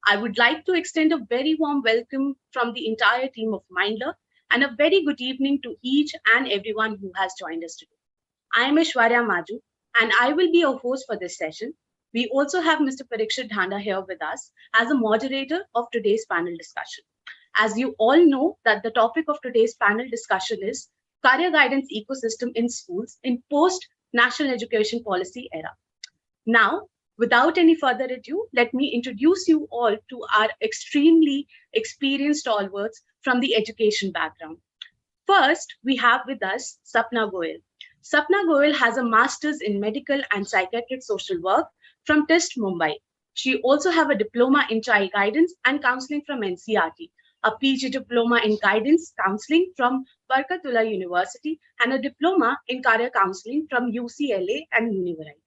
I would like to extend a very warm welcome from the entire team of Mindler and a very good evening to each and everyone who has joined us today. I am Aishwarya Maju and I will be your host for this session. We also have Mr. Parikshit Dhanda here with us as a moderator of today's panel discussion. As you all know that the topic of today's panel discussion is career guidance ecosystem in schools in post national education policy era. Now, without any further ado, let me introduce you all to our extremely experienced stalwarts from the education background. First, we have with us Sapna Goyal. Sapna Goyal has a master's in medical and psychiatric social work from TIST Mumbai. She also have a diploma in child guidance and counseling from NCRT, a PG diploma in guidance counseling from Barkatullah University, and a diploma in career counseling from UCLA and Univerite.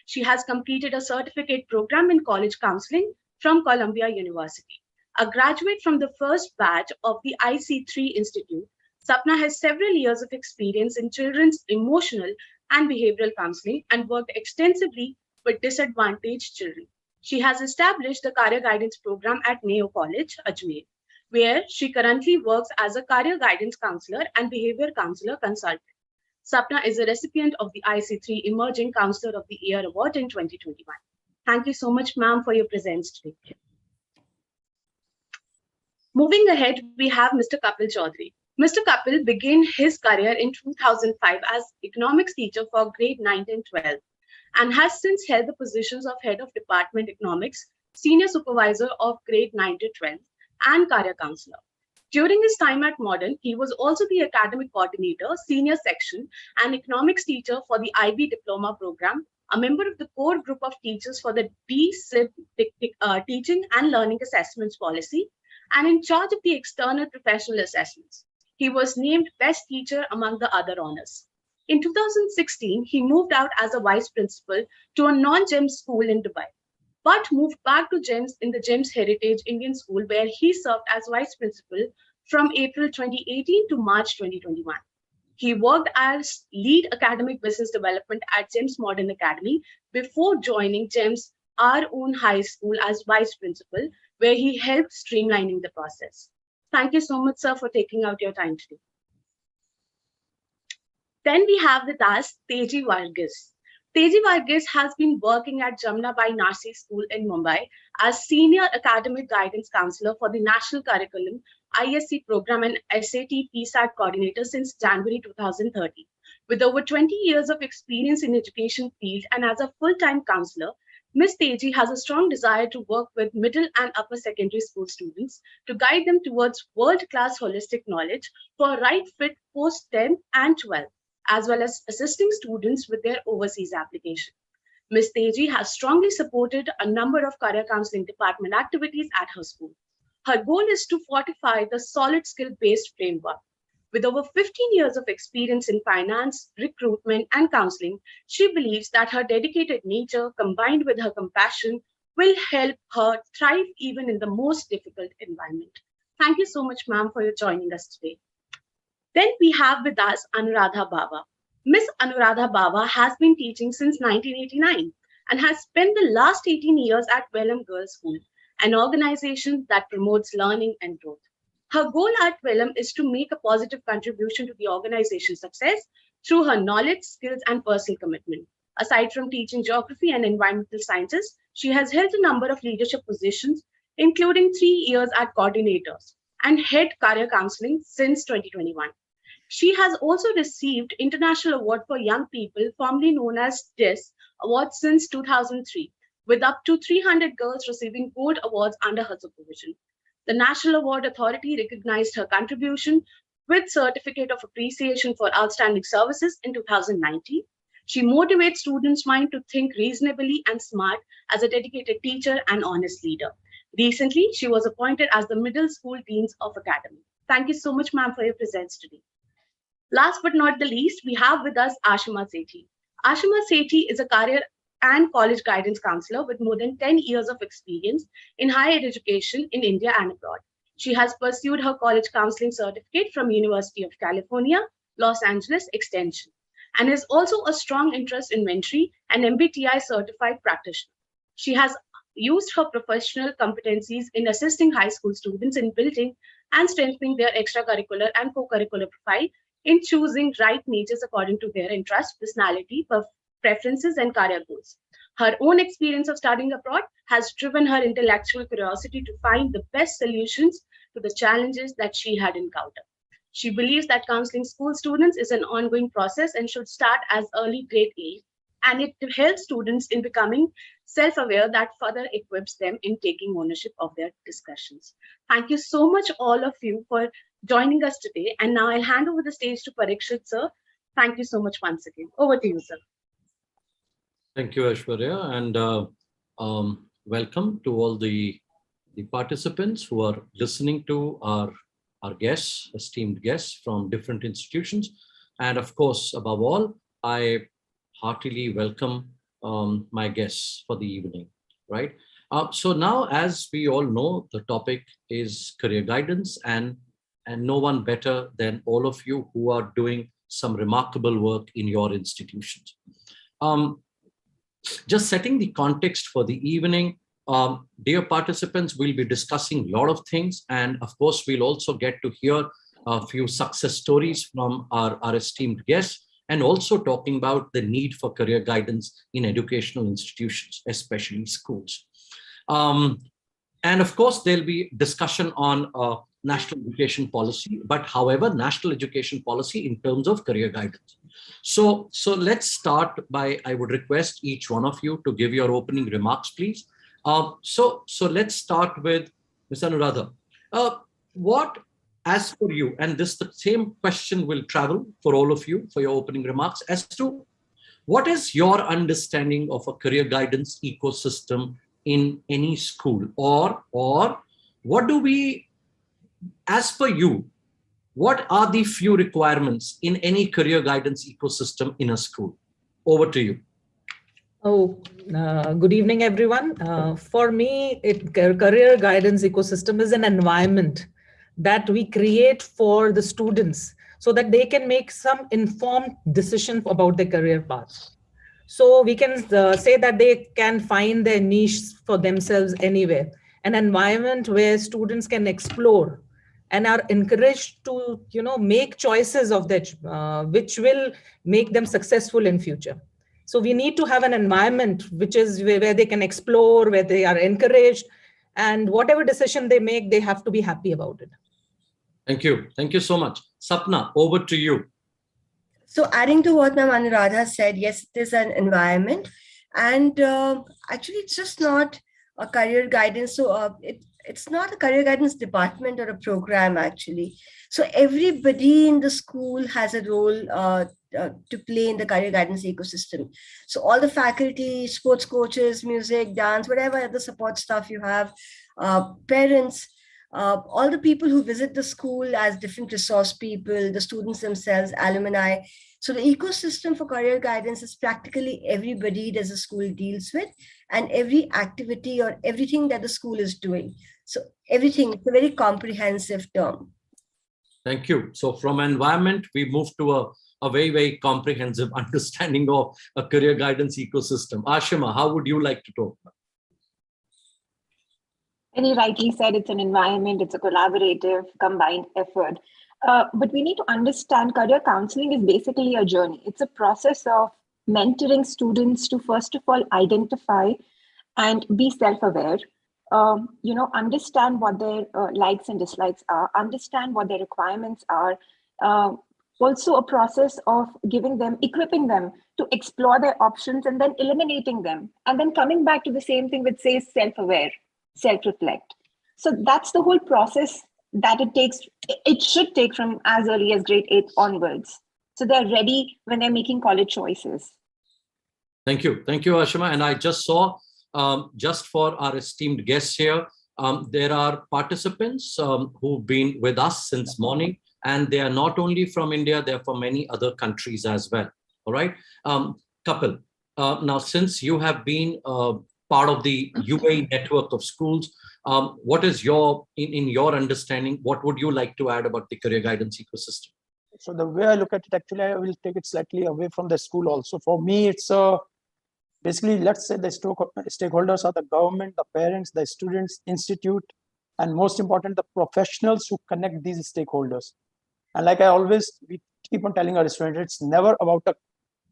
She has completed a certificate program in college counseling from Columbia University. A graduate from the first batch of the IC3 Institute, Sapna has several years of experience in children's emotional and behavioral counseling and worked extensively with disadvantaged children. She has established the career guidance program at Mayo College, Ajmer, where she currently works as a career guidance counselor and behavior counselor consultant. Sapna is a recipient of the IC3 Emerging Counselor of the Year Award in 2021. Thank you so much, ma'am, for your presence today. Moving ahead, we have Mr. Kapil Chaudhary. Mr. Kapil began his career in 2005 as economics teacher for grade 9 and 12 and has since held the positions of head of department economics, senior supervisor of grade 9 to 12, and career counselor. During his time at Modern, he was also the academic coordinator, senior section, and economics teacher for the IB diploma program, a member of the core group of teachers for the DSIB teaching and learning assessments policy, and in charge of the external professional assessments. He was named best teacher among the other honors. In 2016, he moved out as a vice principal to a non-GEMS school in Dubai, but moved back to GEMS in the GEMS Heritage Indian School, where he served as vice principal from April 2018 to March 2021. He worked as lead academic business development at GEMS Modern Academy before joining GEMS Our Own High School as vice principal, where he helped streamlining the process. Thank you so much, sir, for taking out your time today. Then we have with us Teji Varghese. Teji Varghese has been working at Jamnabai Narsi School in Mumbai as Senior Academic Guidance Counselor for the National Curriculum ISC Program and SAT PSAT Coordinator since January 2030. With over 20 years of experience in education field and as a full-time counselor, Ms. Teji has a strong desire to work with middle and upper secondary school students to guide them towards world-class holistic knowledge for right fit post-10 and 12. As well as assisting students with their overseas application. Ms. Teji has strongly supported a number of career counseling department activities at her school. Her goal is to fortify the solid skill-based framework. With over 15 years of experience in finance, recruitment, and counseling, she believes that her dedicated nature combined with her compassion will help her thrive even in the most difficult environment. Thank you so much, ma'am, for your joining us today. Then we have with us Anuradha Baba. Ms. Anuradha Baba has been teaching since 1989 and has spent the last 18 years at Welham Girls School, an organization that promotes learning and growth. Her goal at Welham is to make a positive contribution to the organization's success through her knowledge, skills, and personal commitment. Aside from teaching geography and environmental sciences, she has held a number of leadership positions, including 3 years at coordinators and head career counseling since 2021. She has also received International Award for Young People, formerly known as DIS Award since 2003, with up to 300 girls receiving gold awards under her supervision. The National Award Authority recognized her contribution with Certificate of Appreciation for Outstanding Services in 2019. She motivates students' mind to think reasonably and smart as a dedicated teacher and honest leader. Recently, she was appointed as the Middle School Deans of Academy. Thank you so much, ma'am, for your presence today. Last but not the least, we have with us Ashima Sethi. Ashima Sethi is a career and college guidance counselor with more than 10 years of experience in higher education in India and abroad. She has pursued her college counseling certificate from University of California, Los Angeles Extension, and is also a strong interest in mentoring and MBTI certified practitioner. She has used her professional competencies in assisting high school students in building and strengthening their extracurricular and co-curricular profile in choosing right majors according to their interest, personality, preferences, and career goals. Her own experience of studying abroad has driven her intellectual curiosity to find the best solutions to the challenges that she had encountered. She believes that counseling school students is an ongoing process and should start as early grade 8, and it helps students in becoming self-aware that further equips them in taking ownership of their discussions. Thank you so much, all of you, for joining us today. And now I'll hand over the stage to Parikshit, sir. Thank you so much once again. Over to you, sir. Thank you, Aishwarya, and welcome to all the participants who are listening to our guests, esteemed guests from different institutions. And of course, above all, I heartily welcome my guests for the evening, right? So now, as we all know, the topic is career guidance, and no one better than all of you who are doing some remarkable work in your institutions. Just setting the context for the evening, dear participants, we'll be discussing a lot of things. And of course, we'll also get to hear a few success stories from our esteemed guests, and also talking about the need for career guidance in educational institutions, especially schools. And of course, there'll be discussion on national education policy, but however, national education policy in terms of career guidance. So let's start by, I would request each one of you to give your opening remarks, please. So let's start with Ms. Anuradha. What, as for you, and this the same question will travel for all of you for your opening remarks, as to what is your understanding of a career guidance ecosystem in any school, or what do we, as per you, what are the few requirements in any career guidance ecosystem in a school? Over to you. Good evening, everyone. For me, career guidance ecosystem is an environment that we create for the students so that they can make some informed decision about their career path. So we can say that they can find their niche for themselves anywhere. An environment where students can explore and are encouraged to, make choices of their, which will make them successful in future. So we need to have an environment which is where they can explore, where they are encouraged, and whatever decision they make, they have to be happy about it. Thank you. Thank you so much. Sapna, over to you. So adding to what Ma'am Anuradha said, yes, it is an environment. And actually, it's just not a career guidance. So it's not a career guidance department or a program, actually. So everybody in the school has a role to play in the career guidance ecosystem. So all the faculty, sports coaches, music, dance, whatever other support staff you have, parents, all the people who visit the school as different resource people, the students themselves, alumni. So the ecosystem for career guidance is practically everybody that the school deals with, and every activity or everything that the school is doing. So everything, it's a very comprehensive term. Thank you. So from environment, we move to a very, very comprehensive understanding of a career guidance ecosystem. Ashima, how would you like to talk about? And you rightly said it's an environment, it's a collaborative, combined effort. But we need to understand career counseling is basically a journey. It's a process of mentoring students to, first of all, identify and be self-aware, understand what their likes and dislikes are, understand what their requirements are. Also a process of equipping them to explore their options and then eliminating them. And then coming back to the same thing which says self-aware, self-reflect. So that's the whole process that it should take from as early as grade 8 onwards. So they're ready when they're making college choices. Thank you. Thank you, Ashima. And I just saw, just for our esteemed guests here, there are participants who've been with us since morning, and they are not only from India, they're from many other countries as well. All right. Kapil, now, since you have been part of the UAE network of schools, what is in your understanding, what would you like to add about the career guidance ecosystem? So the way I look at it, actually, I will take it slightly away from the school also. For me, it's a Basically, let's say the stakeholders are the government, the parents, the students, institute, and most important, the professionals who connect these stakeholders. And like we keep on telling our students, it's never about a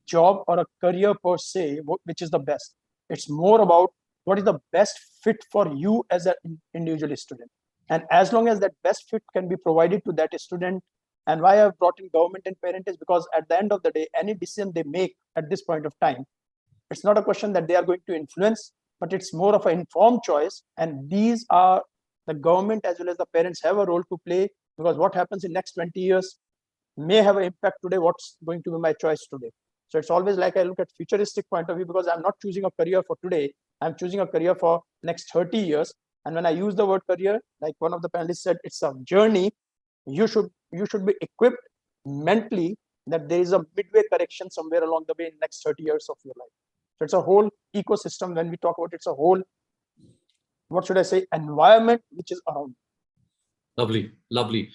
job or a career per se, which is the best. It's more about what is the best fit for you as an individual student. And as long as that best fit can be provided to that student, and why I've brought in government and parent is because at the end of the day, any decision they make at this point of time, it's not a question that they are going to influence, but it's more of an informed choice. And these are the government as well as the parents have a role to play, because what happens in next 20 years may have an impact today, what's going to be my choice today. So it's always like I look at futuristic point of view, because I'm not choosing a career for today, I'm choosing a career for next 30 years. And when I use the word career, like one of the panelists said, it's a journey. You should be equipped mentally that there is a midway correction somewhere along the way in the next 30 years of your life. So it's a whole ecosystem. When we talk about it's a whole, what should I say, environment which is around. Lovely, lovely.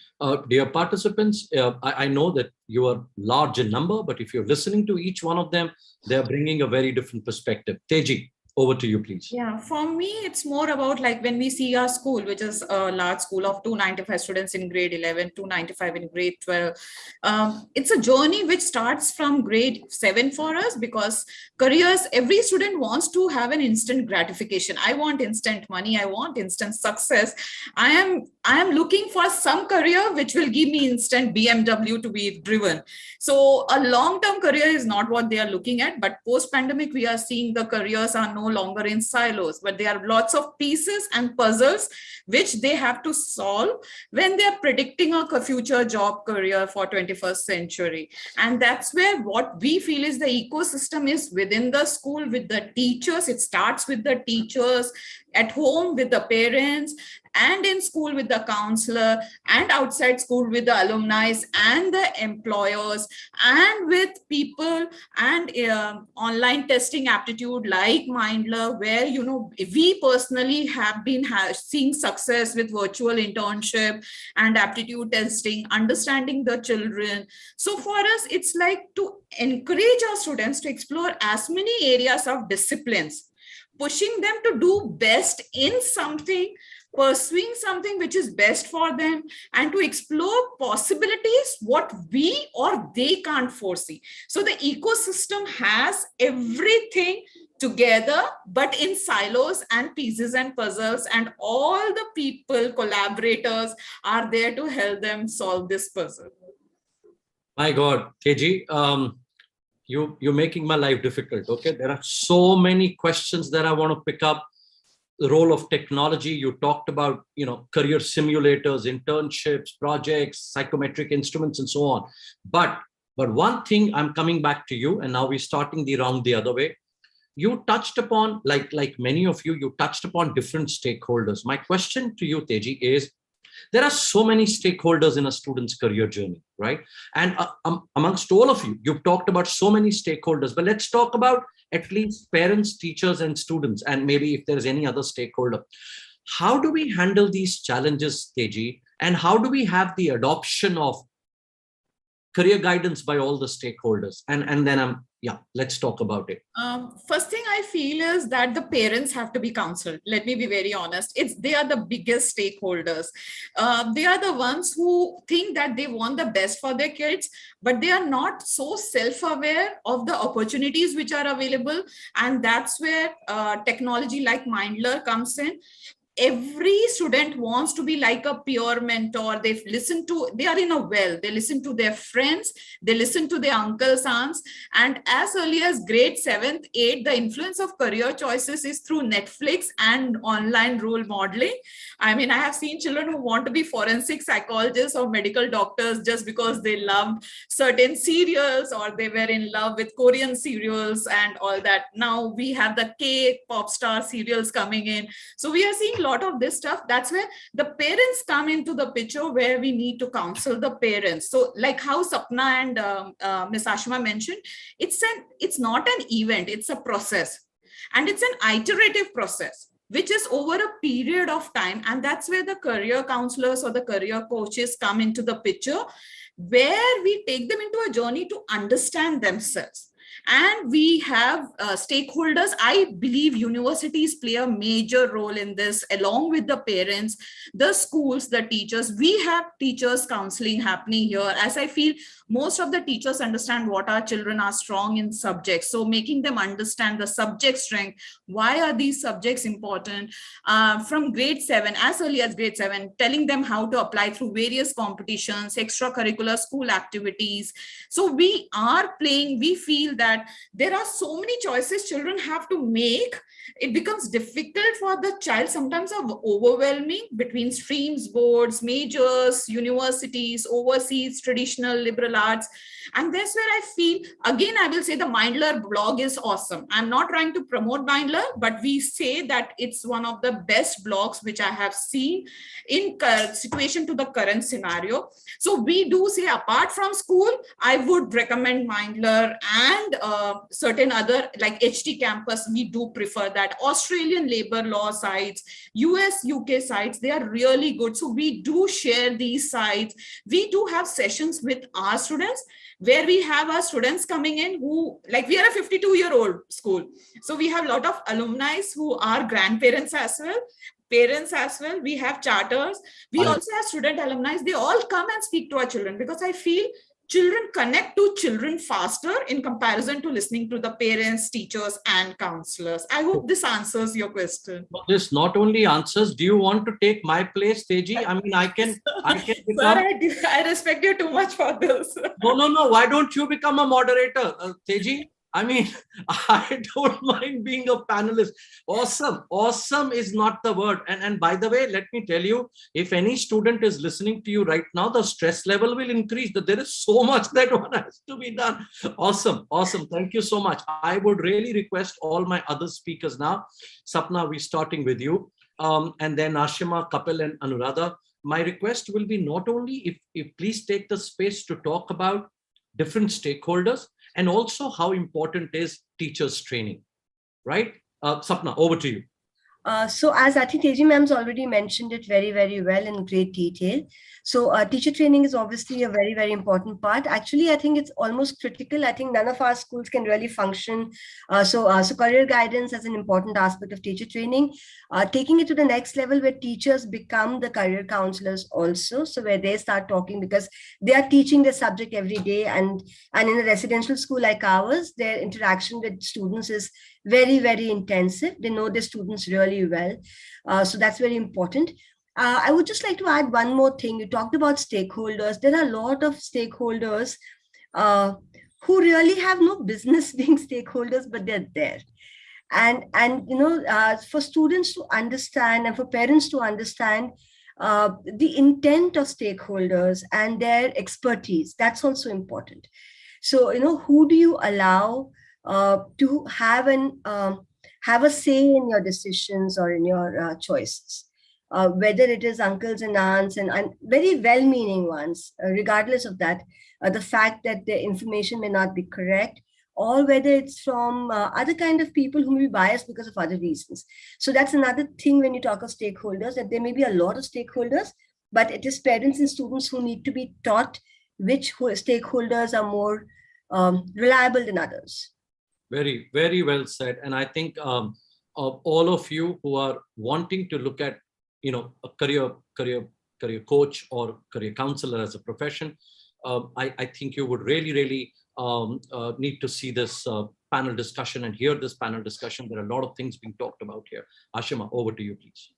Dear participants, I know that you are large in number, but if you're listening to each one of them, they're bringing a very different perspective. Teji, over to you, please. Yeah, for me, it's more about like when we see our school, which is a large school of 295 students in grade 11, 295 in grade 12. It's a journey which starts from grade 7 for us, because careers, every student wants to have an instant gratification. I want instant money. I want instant success. I am looking for some career which will give me instant BMW to be driven. So a long-term career is not what they are looking at, but post-pandemic, we are seeing the careers are no longer in silos, but there are lots of pieces and puzzles which they have to solve when they are predicting a future job career for 21st century. And that's where what we feel is the ecosystem is within the school with the teachers. It starts with the teachers, at home with the parents, and in school with the counselor, and outside school with the alumni and the employers, and with people, and online testing aptitude like Mindler, where we personally have been seeing success with virtual internship and aptitude testing, understanding the children. So for us, it's like to encourage our students to explore as many areas of disciplines, pushing them to do best in something, pursuing something which is best for them, and to explore possibilities what we or they can't foresee. So the ecosystem has everything together, but in silos and pieces and puzzles, and all the people, collaborators are there to help them solve this puzzle. My God, KG, you're making my life difficult. Okay, there are so many questions that I want to pick up. The role of technology. You talked about, career simulators, internships, projects, psychometric instruments, and so on. But one thing, I'm coming back to you, and now we're starting the round the other way. You touched upon, like many of you touched upon different stakeholders. My question to you, Teji, is there are so many stakeholders in a student's career journey, right? And amongst all of you, you've talked about so many stakeholders, but let's talk about at least parents, teachers, and students, and maybe if there's any other stakeholder. How do we handle these challenges, Teji? And how do we have the adoption of career guidance by all the stakeholders? And then let's talk about it. First thing I feel is that the parents have to be counseled. Let me be very honest. They are the biggest stakeholders. They are the ones who think that they want the best for their kids, but they are not so self-aware of the opportunities which are available. And that's where technology like Mindler comes in. Every student wants to be like a peer mentor. They are in a well, they listen to their friends, they listen to their uncles, aunts. And as early as grade 7th, 8th, the influence of career choices is through Netflix and online role modeling. I mean, I have seen children who want to be forensic psychologists or medical doctors just because they loved certain serials, or they were in love with Korean serials and all that. Now we have the K-pop star serials coming in. So we are seeing lot of this stuff. That's where the parents come into the picture, where we need to counsel the parents. So like how Sapna and Ms. Ashima mentioned, it's not an event, it's a process, and it's an iterative process which is over a period of time. And that's where the career counselors or the career coaches come into the picture, where we take them into a journey to understand themselves. And we have stakeholders. I believe universities play a major role in this, along with the parents, the schools, the teachers. We have teachers counseling happening here, as I feel most of the teachers understand what our children are strong in subjects. So making them understand the subject strength, why are these subjects important, from grade 7, as early as grade 7, telling them how to apply through various competitions, extracurricular school activities. So we feel that there are so many choices children have to make. It becomes difficult for the child, sometimes overwhelming, between streams, boards, majors, universities, overseas, traditional, liberal arts. And that's where I feel, again, I will say the Mindler blog is awesome. I'm not trying to promote Mindler, but we say that it's one of the best blogs which I have seen in situation to the current scenario. So we do say, apart from school, I would recommend Mindler and certain other like HT Campus. We do prefer that. Australian labor law sites, US, UK sites, they are really good. So we do share these sites. We do have sessions with our students where we have our students coming in who, like, we are a 52-year-old school. So we have a lot of alumni who are grandparents as well, parents as well. We have charters. We also have student alumni. They all come and speak to our children, because I feel children connect to children faster in comparison to listening to the parents, teachers, and counselors. I hope this answers your question. Well, this not only answers. Do you want to take my place, Teji? I mean, I can become... Sir, I respect you too much for this. No. Why don't you become a moderator, Teji? I mean, I don't mind being a panelist. Awesome is not the word. And by the way, let me tell you, if any student is listening to you right now, the stress level will increase. That there is so much that one has to be done. Awesome. Thank you so much. I would really request all my other speakers now. Sapna, we're starting with you. And then Ashima, Kapil, and Anuradha. My request will be not only if please take the space to talk about different stakeholders, and also how important is teachers training, right? Sapna, over to you. So as I think Teji ma'am's already mentioned it very, very well in great detail. So teacher training is obviously a very, very important part. Actually, I think it's almost critical. I think none of our schools can really function. So career guidance is an important aspect of teacher training. Taking it to the next level where teachers become the career counselors also. So where they start talking, because they are teaching the subject every day. And in a residential school like ours, their interaction with students is very, very intensive. They know their students really well. So that's very important. I would just like to add one more thing. You talked about stakeholders. There are a lot of stakeholders who really have no business being stakeholders, but they're there. And for students to understand and for parents to understand the intent of stakeholders and their expertise, that's also important. So, who do you allow to have a say in your decisions or in your choices, whether it is uncles and aunts and very well-meaning ones, regardless of that, the fact that the information may not be correct, or whether it's from other kind of people who may be biased because of other reasons. So that's another thing when you talk of stakeholders, that there may be a lot of stakeholders, but it is parents and students who need to be taught which stakeholders are more reliable than others. Very, very well said. And I think of all of you who are wanting to look at, a career coach or career counselor as a profession, I think you would really, really need to see this panel discussion and hear this panel discussion. There are a lot of things being talked about here. Ashima, over to you, please.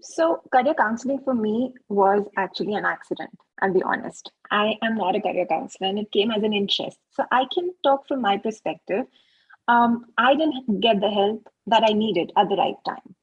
So career counseling for me was actually an accident, I'll be honest. I am not a career counselor and it came as an interest. So I can talk from my perspective. I didn't get the help that I needed at the right time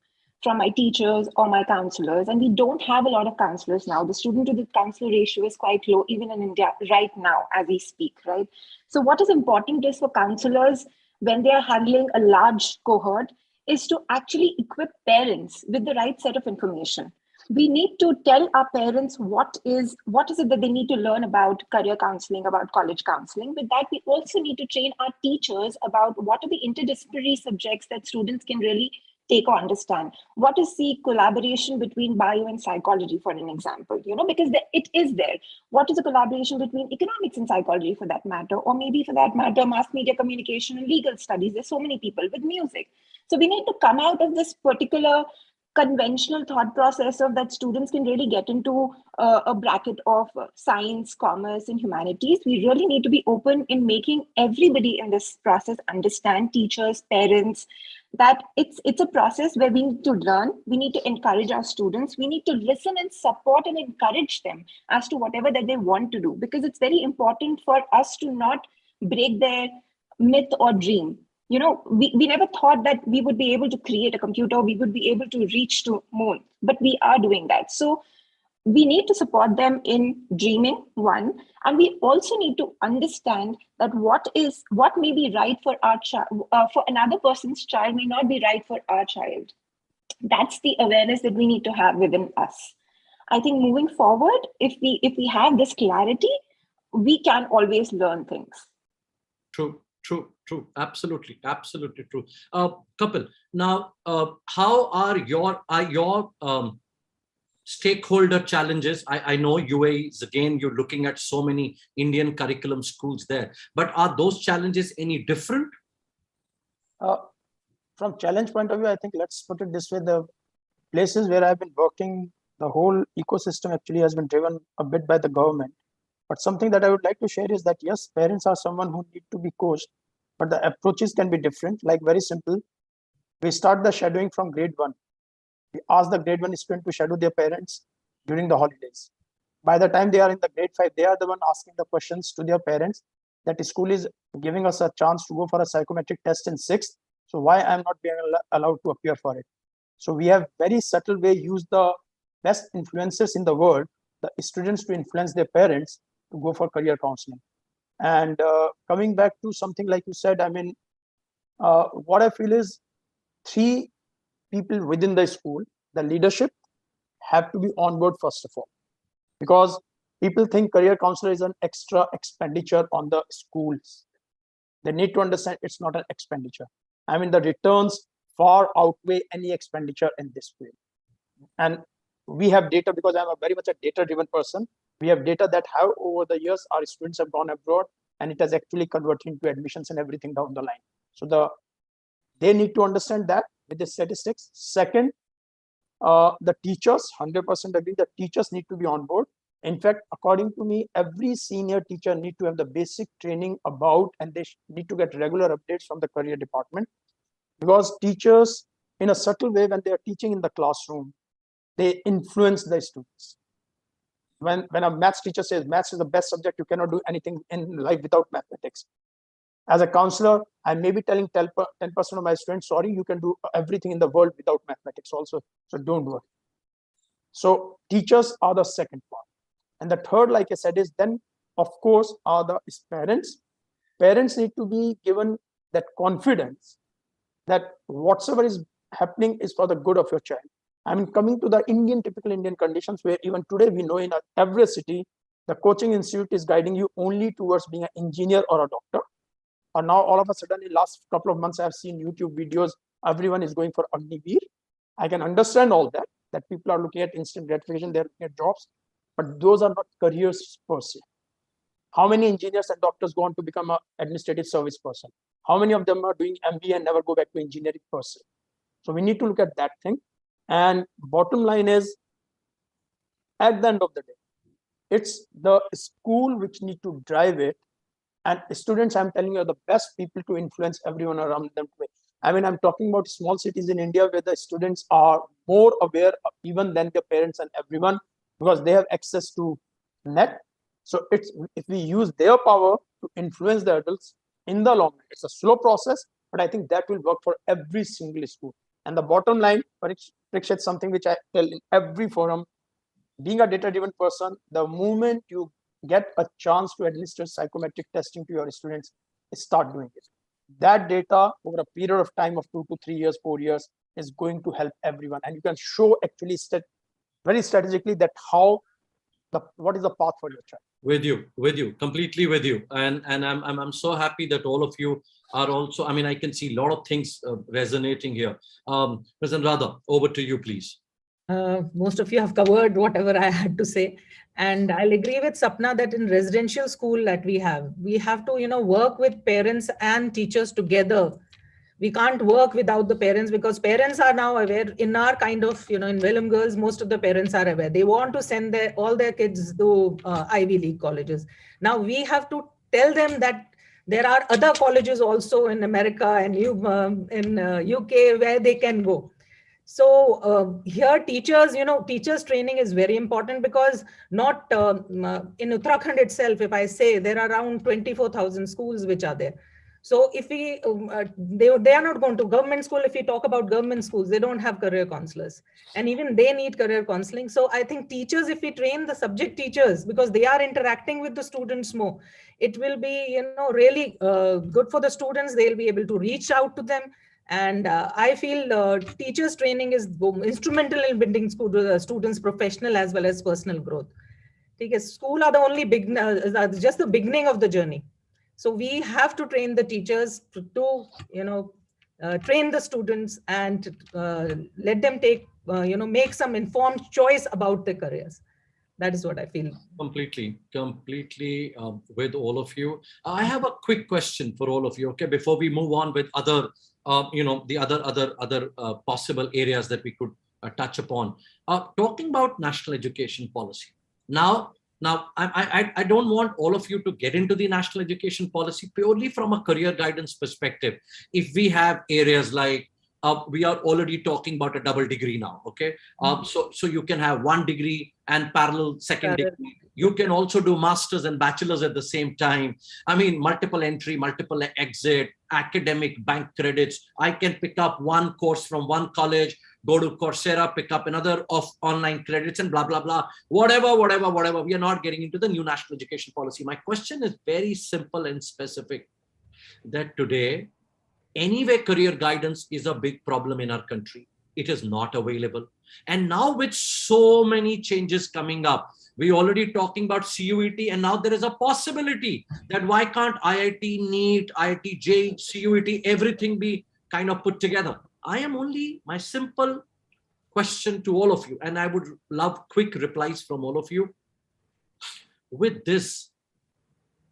from my teachers or my counselors. And we don't have a lot of counselors now. The student to the counselor ratio is quite low, even in India right now as we speak, right? So what is important is for counselors when they are handling a large cohort is to actually equip parents with the right set of information. We need to tell our parents what is it that they need to learn about career counseling, about college counseling. With that, we also need to train our teachers about what are the interdisciplinary subjects that students can really take or understand. What is the collaboration between bio and psychology, for an example? Because it is there. What is the collaboration between economics and psychology, for that matter, or maybe for that matter, mass media communication and legal studies? There's so many people with music. So we need to come out of this particular conventional thought process of that students can really get into a bracket of science, commerce, and humanities. We really need to be open in making everybody in this process understand, teachers, parents, that it's a process where we need to learn, we need to encourage our students, we need to listen and support and encourage them as to whatever that they want to do, because it's very important for us to not break their myth or dream. We never thought that we would be able to create a computer, we would be able to reach to moon, but we are doing that. So we need to support them in dreaming, one, and we also need to understand that what may be right for our child, for another person's child may not be right for our child. That's the awareness that we need to have within us. I think moving forward, if we have this clarity, we can always learn things. True. Absolutely true. Kapil, now, how are your stakeholder challenges? I know UAE is, again, you're looking at so many Indian curriculum schools there, but are those challenges any different? From challenge point of view, I think, let's put it this way, the places where I've been working, the whole ecosystem actually has been driven a bit by the government. But something that I would like to share is that, yes, parents are someone who need to be coached, but the approaches can be different. Like, very simple, we start the shadowing from grade 1. We ask the grade 1 student to shadow their parents during the holidays. By the time they are in the grade 5, they are the one asking the questions to their parents that the school is giving us a chance to go for a psychometric test in 6th. So why I'm not being allowed to appear for it? So we have very subtle way use the best influencers in the world, the students, to influence their parents to go for career counseling. And coming back to something like you said, I mean, what I feel is 3 people within the school, the leadership, have to be on board first of all, because people think career counselor is an extra expenditure on the schools. They need to understand it's not an expenditure. I mean, the returns far outweigh any expenditure in this field. And we have data, because I'm very much a data-driven person. We have data that how over the years our students have gone abroad, and it has actually converted into admissions and everything down the line. So they need to understand that with the statistics. Second, the teachers, 100% agree, the teachers need to be on board. In fact, according to me, every senior teacher need to have the basic training about, and they need to get regular updates from the career department, because teachers, in a subtle way, when they are teaching in the classroom, they influence the students. When a maths teacher says maths is the best subject, you cannot do anything in life without mathematics. As a counselor, I may be telling 10% of my students, sorry, you can do everything in the world without mathematics also, so don't worry. So teachers are the second part. And the third, like I said, is then, of course, are the parents. Parents need to be given that confidence that whatsoever is happening is for the good of your child. I mean, coming to the typical Indian conditions, where even today we know in every city, the coaching institute is guiding you only towards being an engineer or a doctor. And now all of a sudden, in the last couple of months, I've seen YouTube videos, everyone is going for Agniveer. I can understand all that people are looking at instant gratification, they're looking at jobs, but those are not careers per se. How many engineers and doctors go on to become an administrative service person? How many of them are doing MBA and never go back to engineering per se? So we need to look at that thing. And bottom line is, at the end of the day, it's the school which need to drive it. And students, I'm telling you, are the best people to influence everyone around them. I mean, I'm talking about small cities in India where the students are more aware even than their parents and everyone, because they have access to net. So if we use their power to influence the adults in the long run, it's a slow process, but I think that will work for every single school. And the bottom line, Parikshit, something which I tell in every forum, being a data-driven person, the moment you get a chance to administer psychometric testing to your students, start doing it. That data over a period of time of 2 to 3 years, 4 years is going to help everyone. And you can show actually very strategically that what is the path for your child. With you, completely with you. And I'm so happy that all of you are also, I mean, I can see a lot of things resonating here. President Radha, over to you, please. Most of you have covered whatever I had to say. And I'll agree with Sapna that in residential school that we have to, work with parents and teachers together. We can't work without the parents, because parents are now aware. In our kind of, in Vellum Girls, most of the parents are aware. They want to send all their kids to Ivy League colleges. Now we have to tell them that there are other colleges also in America and in UK where they can go. So here teachers training is very important, because not in Uttarakhand itself, if I say, there are around 24,000 schools which are there. So if we, they are not going to government school. If we talk about government schools, they don't have career counselors, and even they need career counseling. So I think teachers, if we train the subject teachers, because they are interacting with the students more, it will be, really good for the students. They'll be able to reach out to them. And I feel teachers training is instrumental in building students' professional as well as personal growth. Because school are the only just the beginning of the journey. So we have to train the teachers to train the students and let them take, make some informed choice about their careers. That is what I feel. Completely with all of you. I have a quick question for all of you. Okay, before we move on with other, the other possible areas that we could touch upon. Talking about national education policy. Now, I don't want all of you to get into the national education policy purely from a career guidance perspective. If we have areas like, we are already talking about a double degree now, okay? So you can have one degree and parallel second degree. You can also do masters and bachelors at the same time. I mean, multiple entry, multiple exit, academic bank credits. I can pick up one course from one college, go to Coursera, pick up another of online credits and blah, blah, blah, whatever. We are not getting into the new national education policy. My question is very simple and specific, that today, anyway, career guidance is a big problem in our country. It is not available. And now with so many changes coming up, we already talking about CUET, and now there is a possibility that why can't IIT, NEET, IIT, JEE, CUET, everything be kind of put together? My simple question to all of you, and I would love quick replies from all of you. With this,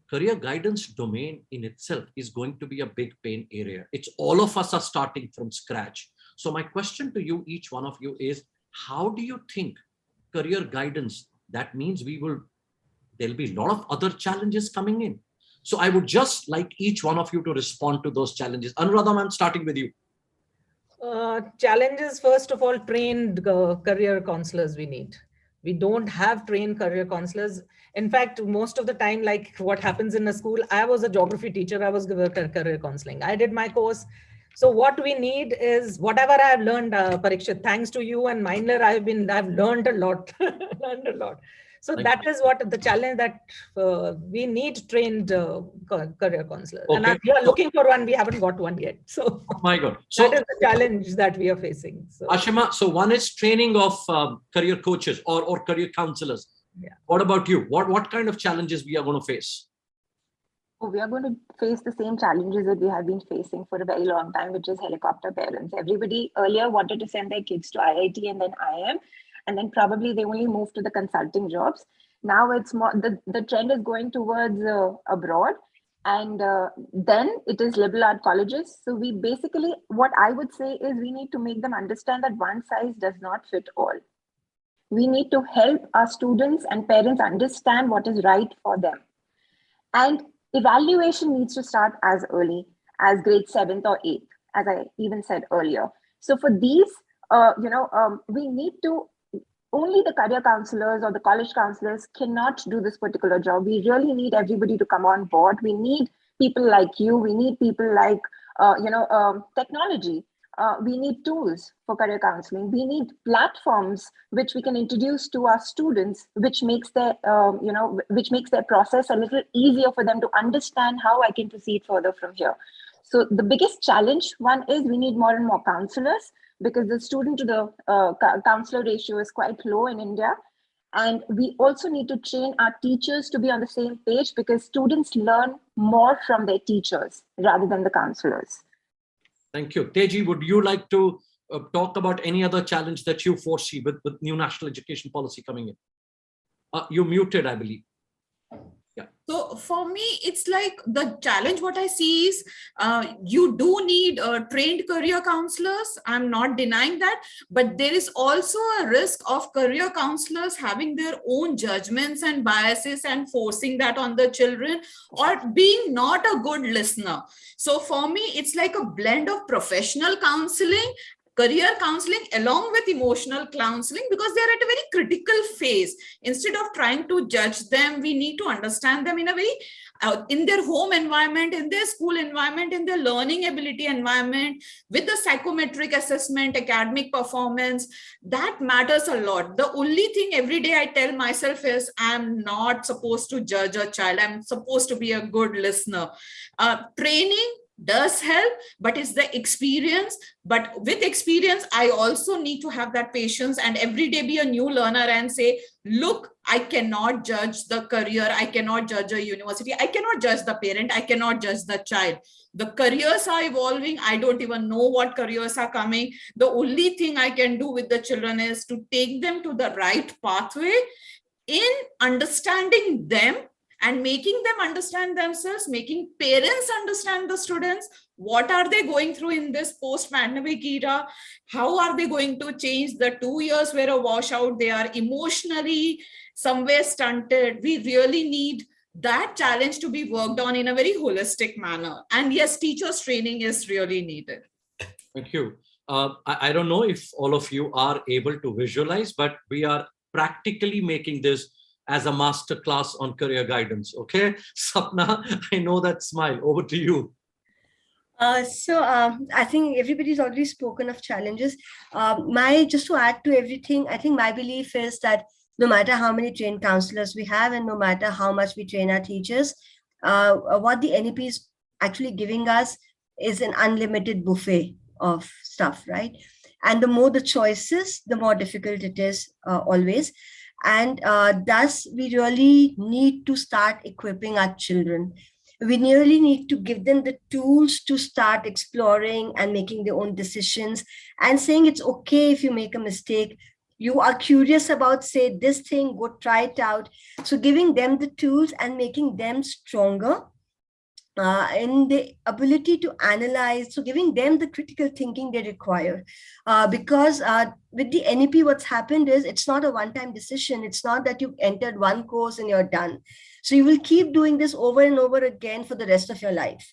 career guidance domain in itself is going to be a big pain area. It's all of us are starting from scratch. So my question to you, each one of you, is how do you think career guidance, that means there'll be a lot of other challenges coming in. So I would just like each one of you to respond to those challenges. Anuradha, I'm starting with you. Challenges, first of all, trained career counselors we need. We don't have trained career counselors. In fact, most of the time, like what happens in a school, I was a geography teacher, I was given career counseling. I did my course. So what we need is whatever I've learned, Parikshit, thanks to you and Mindler, I've learned a lot, So that is what the challenge, that we need trained career counselors. Okay. And we are looking for one. We haven't got one yet. So oh my God. So that is the challenge that we are facing. So, Ashima, so one is training of career coaches or career counselors. Yeah. What about you? What kind of challenges we are going to face? Oh, we are going to face the same challenges that we have been facing for a very long time, which is helicopter parents. Everybody earlier wanted to send their kids to IIT and then IIM, and then probably they only move to the consulting jobs. Now it's more, the trend is going towards abroad, and then it is liberal art colleges. So we basically, what I would say is we need to make them understand that one size does not fit all. We need to help our students and parents understand what is right for them. And evaluation needs to start as early as grade 7th or 8th, as I even said earlier. So for these, we need to, only the career counselors or the college counselors cannot do this particular job. We really need everybody to come on board. We need people like you. We need people like, technology. We need tools for career counseling. We need platforms which we can introduce to our students, which makes their, which makes their process a little easier for them to understand how I can proceed further from here. So the biggest challenge, one is we need more and more counselors, because the student to the counselor ratio is quite low in India. And we also need to train our teachers to be on the same page, because students learn more from their teachers rather than the counselors. Thank you. Teji, would you like to talk about any other challenge that you foresee with new national education policy coming in? You muted, I believe. Yeah. So for me, it's like the challenge what I see is you do need trained career counselors. I'm not denying that, but there is also a risk of career counselors having their own judgments and biases and forcing that on the children, or being not a good listener. So for me, it's like a blend of professional counseling, career counseling along with emotional counseling, because they're at a very critical phase. Instead of trying to judge them, we need to understand them in a very in their home environment, in their school environment, in their learning ability environment, with the psychometric assessment, academic performance. That matters a lot. The only thing every day I tell myself is I'm not supposed to judge a child. I'm supposed to be a good listener. Training does help, but it's the experience. But with experience, I also need to have that patience and every day be a new learner and say, look, I cannot judge the career. I cannot judge a university. I cannot judge the parent. I cannot judge the child. The careers are evolving. I don't even know what careers are coming. The only thing I can do with the children is to take them to the right pathway in understanding them and making them understand themselves, making parents understand the students. What are they going through in this post-pandemic era? How are they going to change? The 2 years were a washout. They are emotionally somewhere stunted. We really need that challenge to be worked on in a very holistic manner. And yes, teachers training is really needed. Thank you. I don't know if all of you are able to visualize, but we are practically making this as a master class on career guidance. Okay, Sapna, I know that smile. Over to you. I think everybody's already spoken of challenges. Just to add to everything, I think my belief is that no matter how many trained counselors we have and no matter how much we train our teachers, what the NEP is actually giving us is an unlimited buffet of stuff, right? And the more the choices, the more difficult it is always. And thus, we really need to start equipping our children. We really need to give them the tools to start exploring and making their own decisions and saying it's okay if you make a mistake. You are curious about, say, this thing, go try it out. So giving them the tools and making them stronger in the ability to analyze, so giving them the critical thinking they require. Because with the NEP, what's happened is it's not a one-time decision. It's not that you've entered one course and you're done. So you will keep doing this over and over again for the rest of your life.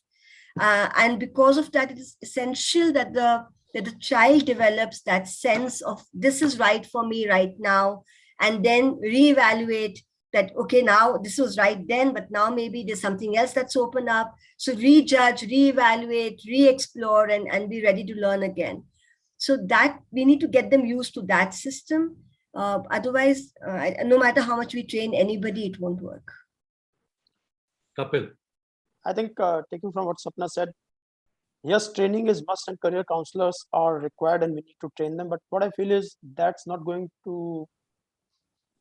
And because of that, it is essential that the child develops that sense of this is right for me right now, and then reevaluate that, okay, now this was right then, but now maybe there's something else that's opened up. So rejudge, reevaluate, re-explore, and be ready to learn again. So that we need to get them used to that system. Otherwise, no matter how much we train anybody, it won't work. Kapil. I think taking from what Sapna said, yes, training is must and career counselors are required and we need to train them. But what I feel is that's not going to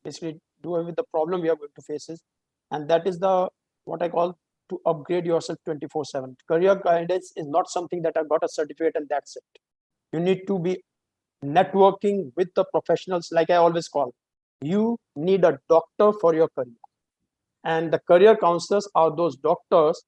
basically do away with the problem we are going to face is, and that is what I call to upgrade yourself 24/7. Career guidance is not something that I got a certificate and that's it. You need to be networking with the professionals, like I always call. You need a doctor for your career. And the career counselors are those doctors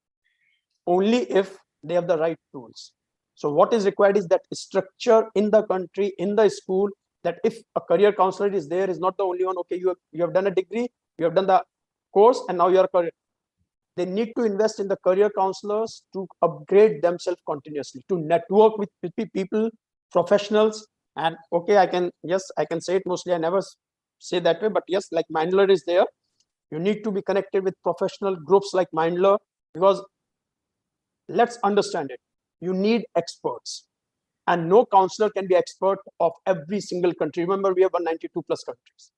only if they have the right tools. So what is required is that structure in the country, in the school, that if a career counselor is there, is not the only one. Okay, you have done a degree, you have done the course, and now you are a career. They need to invest in the career counselors to upgrade themselves continuously, to network with people, professionals. And okay, I can say it mostly. I never say that way, but yes, like Mindler is there. You need to be connected with professional groups like Mindler, because let's understand it. You need experts. And no counselor can be expert of every single country. Remember, we have 192 plus countries.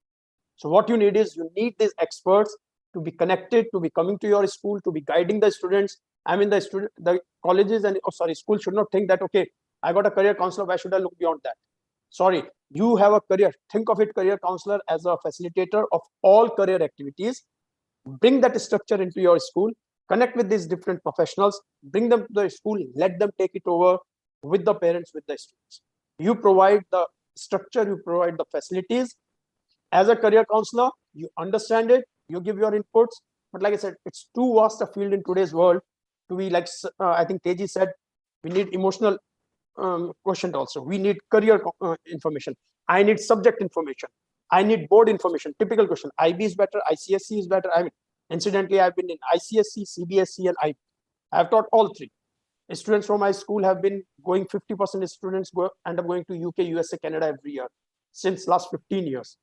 So what you need is, you need these experts to be connected, to be coming to your school, to be guiding the students. I mean, the colleges and schools should not think that, okay, I got a career counselor, why should I look beyond that? Sorry, You have a career. Think of it, career counselor, as a facilitator of all career activities. Bring that structure into your school. Connect with these different professionals. Bring them to the school. Let them take it over with the parents, with the students. You provide the structure. You provide the facilities. As a career counselor, you understand it. You give your inputs. But like I said, it's too vast a field in today's world to be like, I think Teji said, we need emotional quotient also. We need career information. I need subject information. I need board information. Typical question. IB is better. ICSC is better. I mean, incidentally, I've been in ICSC, CBSC, and IB. I've taught all three. Students from my school have been going, 50% of students end up going to UK, USA, Canada every year since last 15 years.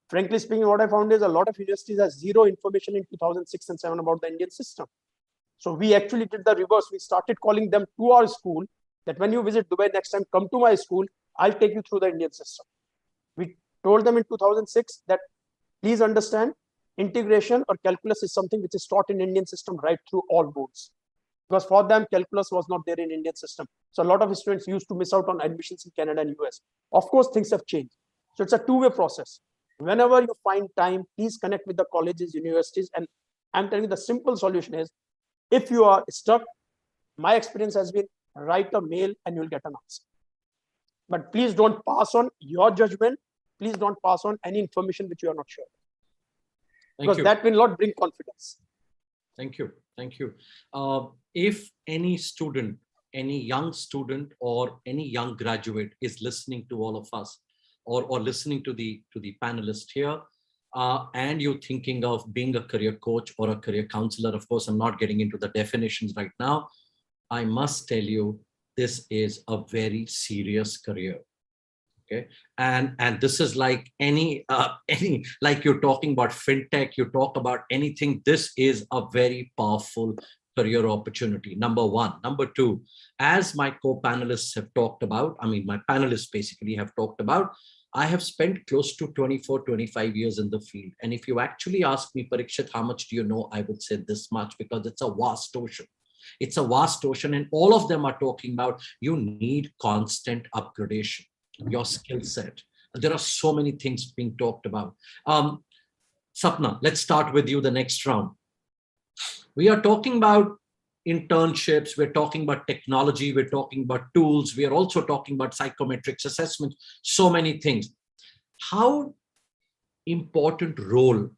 Frankly speaking, what I found is a lot of universities have zero information in 2006 and 7 about the Indian system. So we actually did the reverse. We started calling them to our school that when you visit Dubai next time, come to my school. I'll take you through the Indian system. We told them in 2006 that please understand, integration or calculus is something which is taught in Indian system right through all boards. Because for them, calculus was not there in Indian system. So a lot of students used to miss out on admissions in Canada and US. Of course, things have changed. So it's a two-way process. Whenever you find time, please connect with the colleges, universities. And I'm telling you, the simple solution is, if you are stuck, my experience has been, write a mail and you'll get an answer. But please don't pass on your judgment. Please don't pass on any information which you are not sure. Because that will not bring confidence. Thank you. Thank you. If any student, any young student or any young graduate is listening to all of us, or listening to the panelist here, and you're thinking of being a career coach or a career counselor, of course, I'm not getting into the definitions right now. I must tell you, this is a very serious career. Okay, and this is like any like you're talking about fintech, you talk about anything. This is a very powerful career opportunity, number one. Number two, as my co-panelists have talked about, I mean, my panelists basically have talked about, I have spent close to 24, 25 years in the field. And if you actually ask me, Parikshit, how much do you know? I would say this much, because it's a vast ocean. It's a vast ocean, and all of them are talking about you need constant upgradation, your skill set. There are so many things being talked about. Sapna, let's start with you the next round. We are talking about internships, we're talking about technology, we're talking about tools, we are also talking about psychometrics assessment, so many things. How important role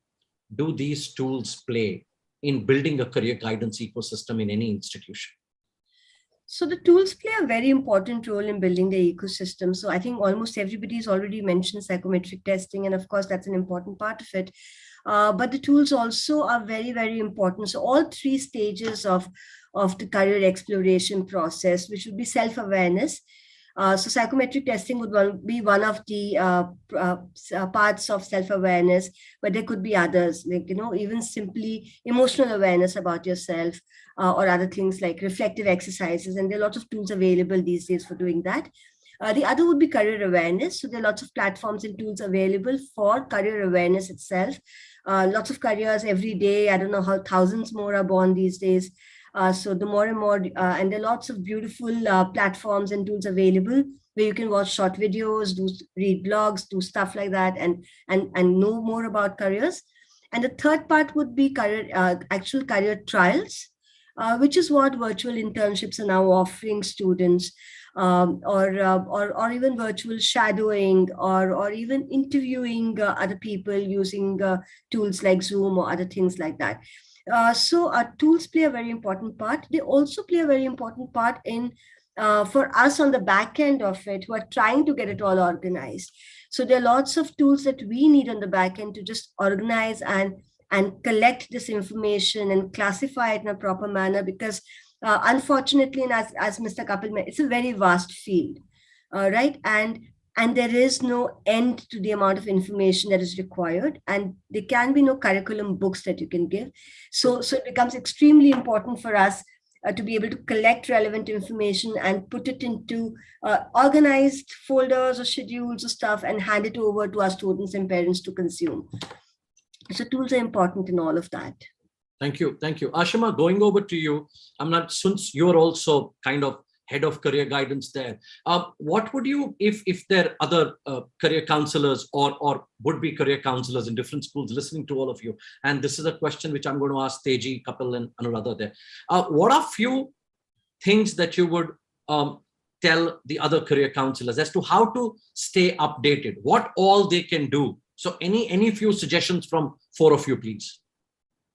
do these tools play in building a career guidance ecosystem in any institution? So the tools play a very important role in building the ecosystem. So I think almost everybody's already mentioned psychometric testing, and of course that's an important part of it. But the tools also are very, very important. So all three stages of the career exploration process, which would be self-awareness. So psychometric testing would be one of the parts of self-awareness, but there could be others, like, even simply emotional awareness about yourself, or other things like reflective exercises. And there are lots of tools available these days for doing that. The other would be career awareness. So there are lots of platforms and tools available for career awareness itself. Lots of careers every day. I don't know how thousands more are born these days. So the more and more, and there are lots of beautiful platforms and tools available where you can watch short videos, read blogs, do stuff like that, and know more about careers. And the third part would be actual career trials, which is what virtual internships are now offering students, or even virtual shadowing, or even interviewing other people using tools like Zoom or other things like that. So tools play a very important part. They also play a very important part in for us on the back end of it, who are trying to get it all organized. So there are lots of tools that we need on the back end to just organize and collect this information and classify it in a proper manner, because unfortunately, and as Mr. Kapil mentioned, it's a very vast field, right? And there is no end to the amount of information that is required, and there can be no curriculum books that you can give. So it becomes extremely important for us to be able to collect relevant information and put it into organized folders or schedules or stuff, and hand it over to our students and parents to consume. So tools are important in all of that. Thank you. Thank you. Ashima, going over to you. Since you're also kind of head of career guidance there. What would you, if there are other career counselors or would-be career counselors in different schools listening to all of you, and this is a question which I'm going to ask Teji, Kapil, and Anuradha there. What are few things that you would tell the other career counselors as to how to stay updated, what all they can do? So any few suggestions from four of you, please.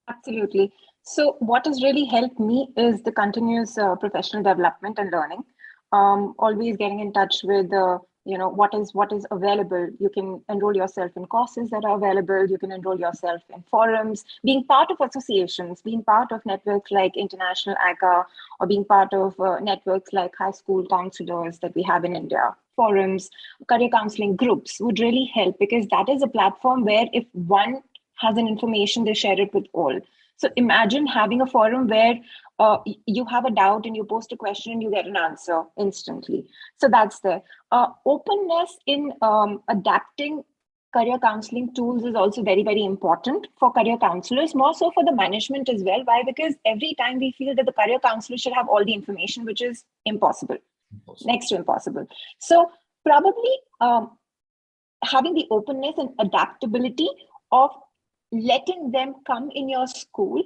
Absolutely. So what has really helped me is the continuous professional development and learning. Always getting in touch with what is available. You can enroll yourself in courses that are available. You can enroll yourself in forums, being part of associations, being part of networks like International ACA, or being part of networks like high school counselors that we have in India. Forums, career counseling groups would really help, because that is a platform where if one has an information, they share it with all. So imagine having a forum where you have a doubt and you post a question and you get an answer instantly. So that's there. Openness in adapting career counseling tools is also very, very important for career counselors, more so for the management as well. Why? Because every time we feel that the career counselor should have all the information, which is impossible, next to impossible. So probably having the openness and adaptability of letting them come in your school,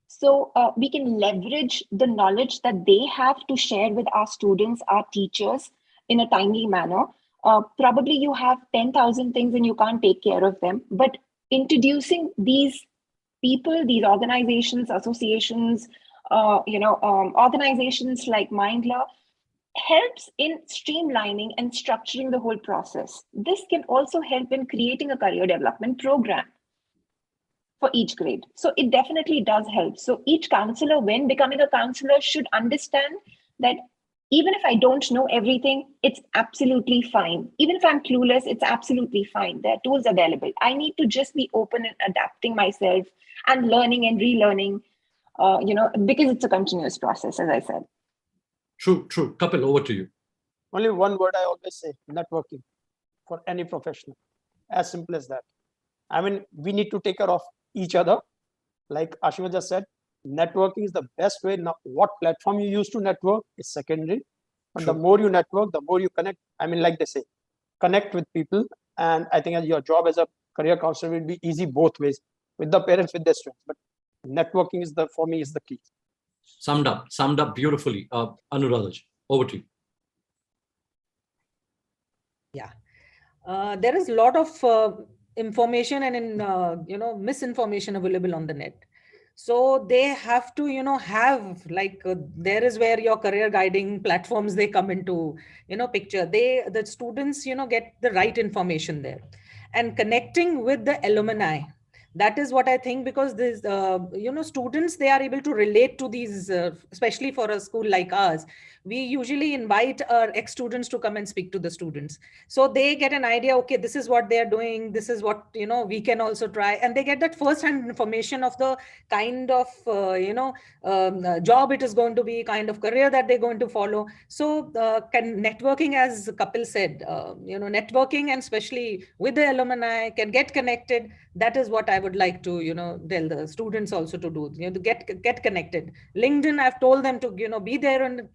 so we can leverage the knowledge that they have to share with our students, our teachers, in a timely manner. Probably you have 10,000 things and you can't take care of them, but introducing these people, these organizations, associations, organizations like Mindler helps in streamlining and structuring the whole process. This can also help in creating a career development program for each grade. So it definitely does help. So each counselor, when becoming a counselor, should understand that even if I don't know everything, it's absolutely fine. Even if I'm clueless, it's absolutely fine. There are tools available. I need to just be open and adapting myself and learning and relearning, because it's a continuous process, as I said. True. Kapil, over to you. Only one word I always say: networking, for any professional. As simple as that. I mean, we need to take care of each other. Like Ashima just said, networking is the best way. Now, what platform you use to network is secondary. But the more you network, the more you connect. I mean, like they say, connect with people. And I think your job as a career counselor will be easy both ways, with the parents, with their students. But networking is for me is the key. Summed up beautifully. Anuradha, over to you. Yeah, there is a lot of information and misinformation available on the net. So they have to have there is where your career guiding platforms, they come into picture. The students get the right information there, and connecting with the alumni. That is what I think, because this, students, they are able to relate to these, especially for a school like ours. We usually invite our ex-students to come and speak to the students. So they get an idea, okay, this is what they're doing. This is what, we can also try. And they get that first-hand information of the kind of, job it is going to be, kind of career that they're going to follow. So networking, as Kapil said, networking, and especially with the alumni, can get connected. That is what I would like to, tell the students also to do, to get connected. LinkedIn, I've told them to, be there and,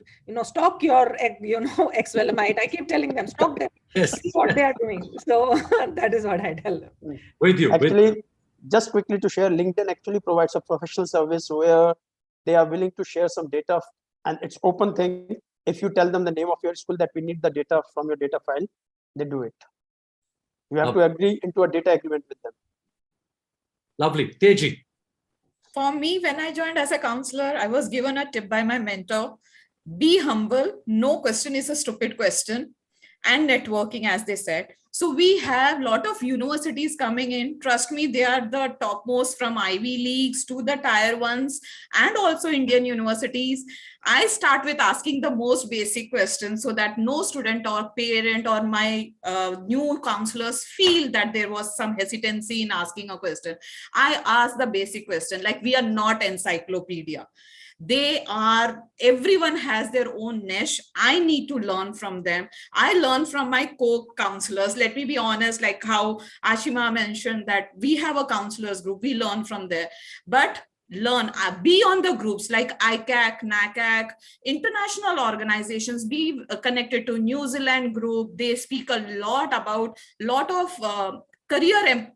stalk your, ex-alumni. I keep telling them, stalk them, see what they are doing. So that is what I tell them. With you. Actually, just quickly to share, LinkedIn actually provides a professional service where they are willing to share some data, and it's open thing. If you tell them the name of your school that we need the data from your data file, they do it. You have to agree into a data agreement with them. Lovely. Teji. For me, when I joined as a counselor, I was given a tip by my mentor: be humble. No question is a stupid question. And networking, as they said. So we have a lot of universities coming in. Trust me, they are the topmost, from Ivy Leagues to the tier ones, and also Indian universities. I start with asking the most basic questions so that no student or parent or my new counselors feel that there was some hesitancy in asking a question. I ask the basic question, like, we are not encyclopedia. Everyone has their own niche. I need to learn from them. I learn from my co-counselors. Let me be honest, like how Ashima mentioned that we have a counselors group, we learn from there. But learn, be on the groups like ICAC, NACAC, international organizations, be connected to New Zealand group. They speak a lot about career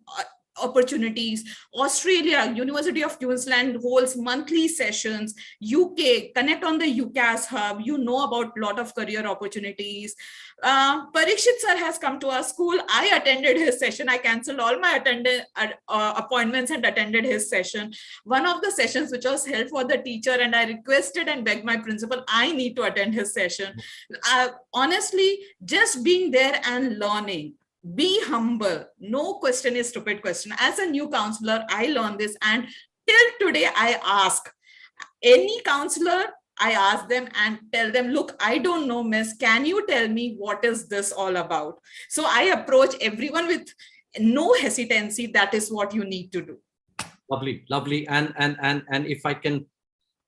opportunities. Australia, University of Queensland holds monthly sessions. UK, connect on the UCAS hub. You know about a lot of career opportunities. Parikshit sir has come to our school. I attended his session. I canceled all my appointments and attended his session. One of the sessions which was held for the teacher, and I requested and begged my principal, I need to attend his session. Honestly, just being there and learning. Be humble. No question is stupid question. As a new counselor, I learned this, and till today I ask any counselor, I ask them and tell them, look, I don't know, miss, can you tell me what is this all about? So I approach everyone with no hesitancy. That is what you need to do. Lovely, lovely. And if I can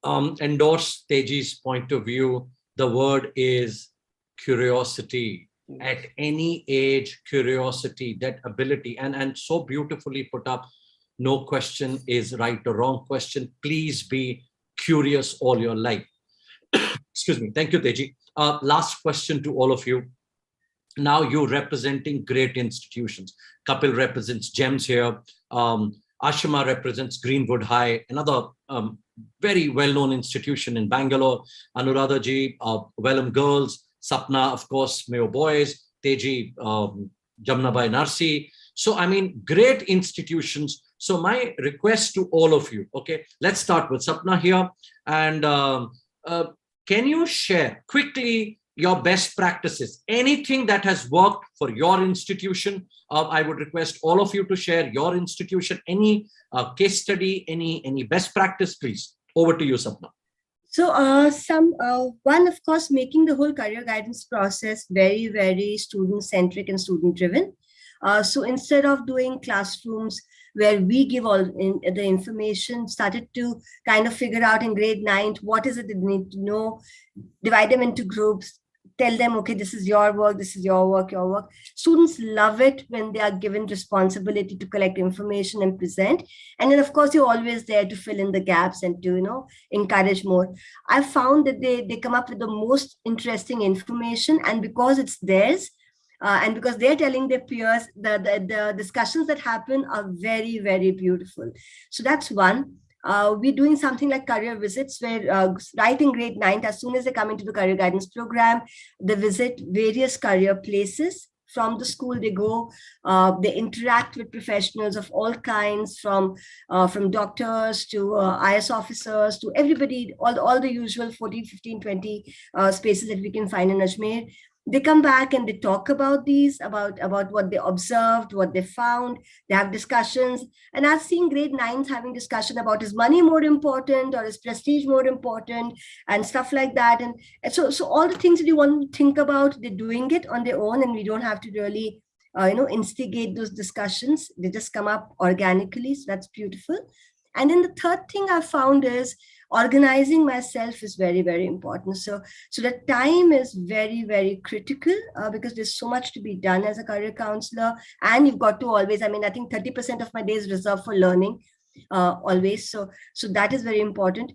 endorse Teji's point of view, the word is curiosity. At any age, curiosity, that ability, and so beautifully put up. No question is right or wrong question. Please be curious all your life. Excuse me. Thank you, Teji. Last question to all of you. Now you're representing great institutions. Kapil represents GEMS here. Ashima represents Greenwood High, another very well-known institution in Bangalore. Anuradha ji, Vellum Girls. Sapna, of course, Mayo Boys. Teji, Jamnabai Narsi. So, I mean, great institutions. So my request to all of you, okay, let's start with Sapna here. And can you share quickly your best practices? Anything that has worked for your institution? I would request all of you to share your institution. Any case study, any best practice, please. Over to you, Sapna. So one, of course, making the whole career guidance process very, very student-centric and student-driven. So instead of doing classrooms where we give all the information, started to kind of figure out in grade 9, what is it they need to know, divide them into groups, tell them, okay, this is your work, this is your work, your work. Students love it when they are given responsibility to collect information and present. And then, of course, you're always there to fill in the gaps and to, encourage more. I've found that they come up with the most interesting information, and because it's theirs, and because they're telling their peers, the discussions that happen are very, very beautiful. So that's one. We're doing something like career visits where right in grade 9, as soon as they come into the career guidance program, they visit various career places. From the school, they go, they interact with professionals of all kinds, from doctors to IS officers to everybody, all the usual 14, 15, 20 spaces that we can find in Ajmer. They come back and they talk about these, about what they observed, what they found. They have discussions. And I've seen grade 9s having discussion about, is money more important or is prestige more important, and stuff like that. And so all the things that you want to think about, they're doing it on their own, and we don't have to really, instigate those discussions. They just come up organically. So that's beautiful. And then the third thing I found is organizing myself is very, very important. So the time is very, very critical because there's so much to be done as a career counselor. And you've got to always, I think 30% of my day is reserved for learning always. So that is very important.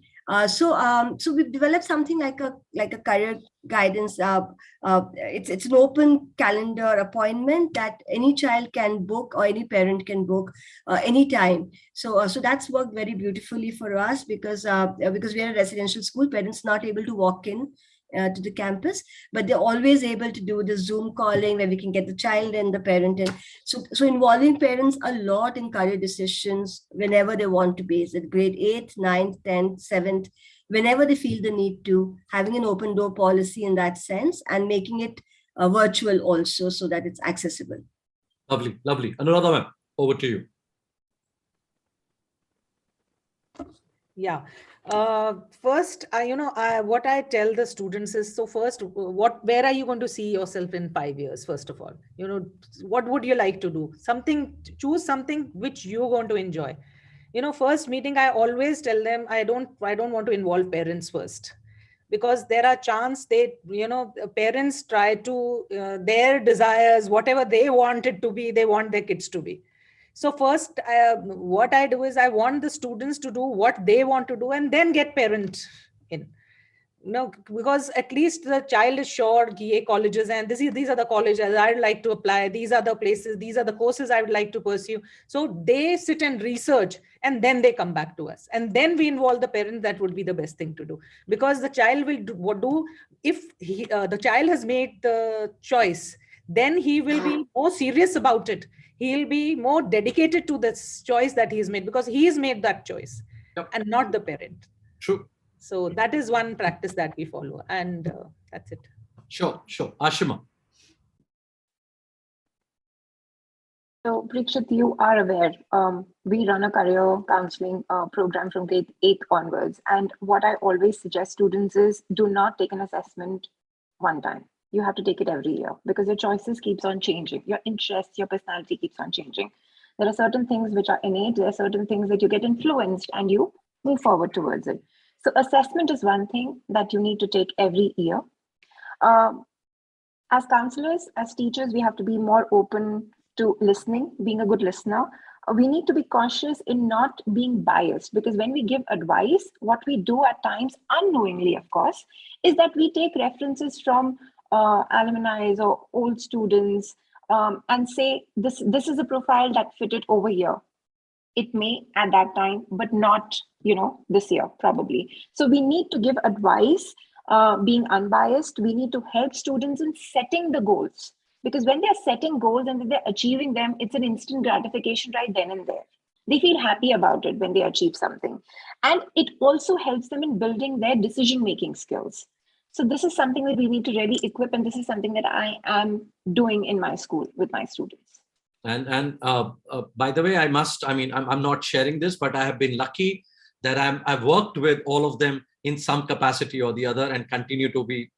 So we've developed something like a career guidance. It's an open calendar appointment that any child can book or any parent can book anytime. So that's worked very beautifully for us because we are a residential school. Parents not able to walk in to the campus, but they're always able to do the Zoom calling where we can get the child and the parent in. So involving parents a lot in career decisions whenever they want to be, is it grade 8th, 9th, 10th, 7th, whenever they feel the need to, having an open door policy in that sense and making it virtual also so that it's accessible. Lovely, lovely. Anuradha ma'am, over to you. Yeah. First, what I tell the students is, so first, where are you going to see yourself in 5 years? First of all, what would you like to do? Choose something which you're going to enjoy. First meeting, I always tell them, I don't want to involve parents first, because there are chance parents try to, their desires, whatever they want it to be, they want their kids to be. So first, what I do is I want the students to do what they want to do and then get parents in. No, because at least the child is sure GA colleges and these are the colleges I'd like to apply. These are the places, these are the courses I would like to pursue. So they sit and research and then they come back to us. And then we involve the parents. That would be the best thing to do, because the child will do if the child has made the choice, then he will be more serious about it. He'll be more dedicated to this choice that he's made, because he's made that choice. Yep. And not the parent. True. So that is one practice that we follow, and that's it. Sure. Ashima. So, Prikshit, you are aware, we run a career counseling program from grade 8 onwards. And what I always suggest students is do not take an assessment one time. You have to take it every year, because your choices keeps on changing. Your interests, your personality keeps on changing. There are certain things which are innate. There are certain things that you get influenced and you move forward towards it. So assessment is one thing that you need to take every year. As counselors, as teachers, we have to be more open to listening, being a good listener. We need to be cautious in not being biased, because when we give advice, what we do at times, unknowingly, of course, is that we take references from alumni or old students and say, this is a profile that fitted over here. It may at that time, but not, this year, probably. So we need to give advice, being unbiased. We need to help students in setting the goals, because when they're setting goals and they're achieving them, it's an instant gratification right then and there. They feel happy about it when they achieve something. And it also helps them in building their decision-making skills. So this is something that we need to really equip, and this is something that I am doing in my school with my students. And by the way, I'm not sharing this, but I have been lucky that I've worked with all of them in some capacity or the other, and continue to be,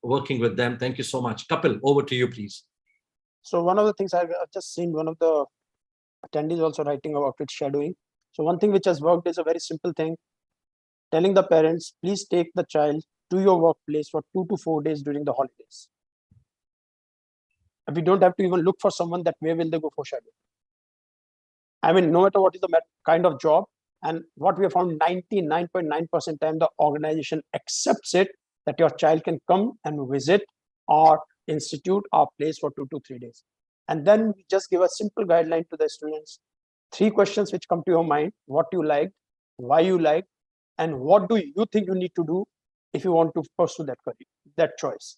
working with them. Thank you so much. Kapil, over to you, please. So one of the things I've just seen one of the attendees also writing about it, shadowing. So one thing which has worked is a very simple thing, telling the parents, please take the child to your workplace for 2 to 4 days during the holidays. We don't have to even look for someone that where will they go for shadowing. I mean, no matter what is the kind of job, and what we have found 99.9% time the organization accepts it, that your child can come and visit our institute, our place for 2 to 3 days. And then we just give a simple guideline to the students. 3 questions which come to your mind: what you liked, why you liked, and what do you think you need to do if you want to pursue that career, that choice.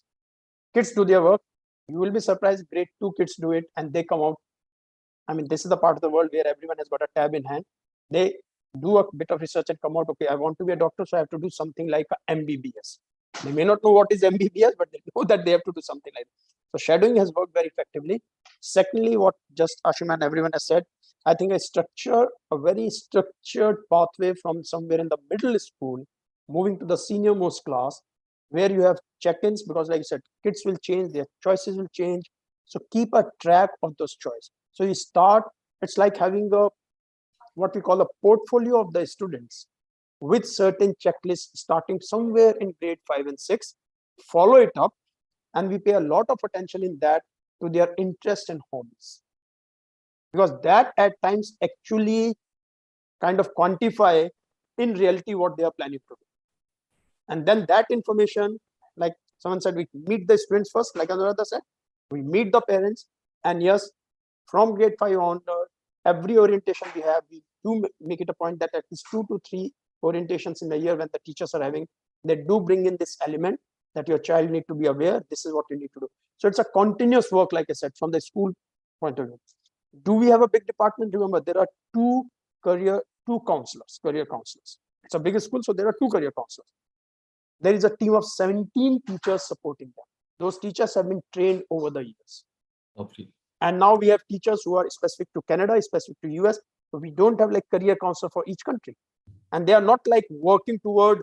Kids do their work. You will be surprised, grade 2 kids do it and they come out. I mean, this is the part of the world where everyone has got a tab in hand. They do a bit of research and come out, okay, I want to be a doctor, so I have to do something like a MBBS. They may not know what is MBBS, but they know that they have to do something like that. So shadowing has worked very effectively. Secondly, what just Ashima and everyone has said, I think a very structured pathway from somewhere in the middle school, moving to the senior most class, where you have check-ins, because like I said, kids will change, their choices will change. So keep a track of those choices. So you start, it's like having what we call a portfolio of the students with certain checklists starting somewhere in grade 5 and 6, follow it up, and we pay a lot of attention in that to their interests and hobbies. Because that at times actually kind of quantify in reality what they are planning to do. And then that information, like someone said, we meet the students first, like Anuradha said, we meet the parents, and yes, from grade 5 on, every orientation we have, we do make it a point that at least 2 to 3 orientations in a year when the teachers are having, they do bring in this element that your child need to be aware, this is what you need to do. So it's a continuous work, like I said, from the school point of view. Do we have a big department? Remember, there are two career counselors. It's a big school, so there are 2 career counselors. There is a team of 17 teachers supporting them. Those teachers have been trained over the years. Okay. And now we have teachers who are specific to Canada, specific to US. So we don't have like career counselor for each country. And they are not like working toward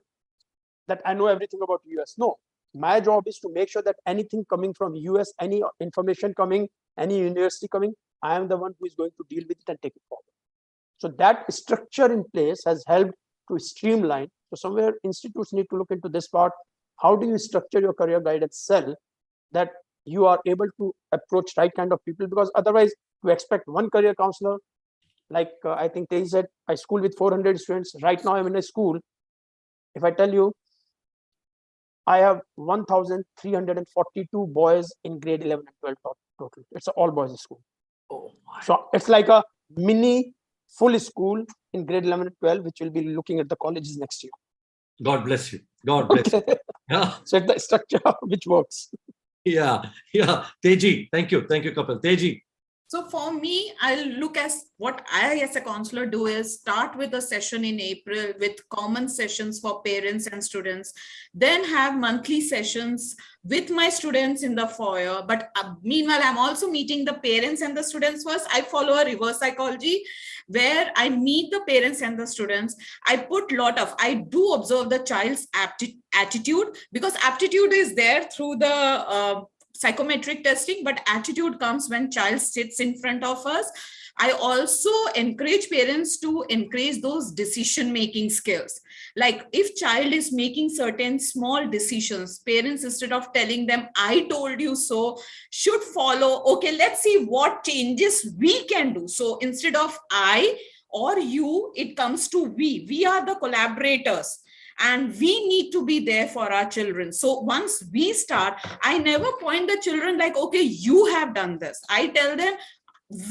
that I know everything about US. No, my job is to make sure that anything coming from US, any information coming, any university coming, I am the one who is going to deal with it and take it forward. So that structure in place has helped to streamline. So somewhere institutes need to look into this part. How do you structure your career guidance cell that you are able to approach right kind of people, because otherwise to expect one career counselor, like I think they said, I school with 400 students. Right now I'm in a school. If I tell you, I have 1,342 boys in grade 11 and 12 total. It's an all boys school. Oh my. So it's like a mini full school in grade 11 and 12, which will be looking at the colleges next year. God bless you. God bless you. Yeah. So it's the structure which works. Yeah. Teji, thank you, Kapil. Teji. So for me, I'll look at what I as a counselor do is start with a session in April with common sessions for parents and students, then have monthly sessions with my students in the foyer. But meanwhile, I'm also meeting the parents and the students first. I follow a reverse psychology where I meet the parents and the students. I do observe the child's attitude, because aptitude is there through the psychometric testing, but attitude comes when child sits in front of us. I also encourage parents to encourage those decision-making skills. Like if child is making certain small decisions, parents, instead of telling them, I told you so, should follow, okay, let's see what changes we can do. So instead of I or you, it comes to we. We are the collaborators. And we need to be there for our children. So once we start, I never point the children like, okay, you have done this. I tell them,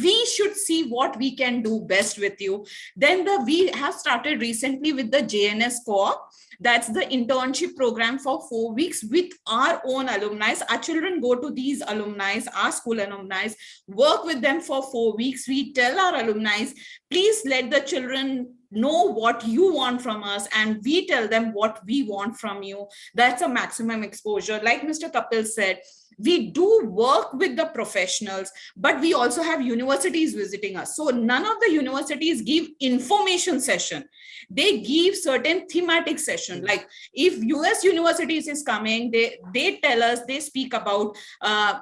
we should see what we can do best with you. Then we have started recently with the JNS Co-op. That's the internship program for 4 weeks with our own alumni. Our children go to these alumni, our school alumni, work with them for 4 weeks. We tell our alumni, please let the children know what you want from us, and we tell them what we want from you. That's a maximum exposure. Like Mr. Kapil said, we do work with the professionals, but we also have universities visiting us. So none of the universities give information session. They give certain thematic session. Like if US universities is coming, they tell us, they speak about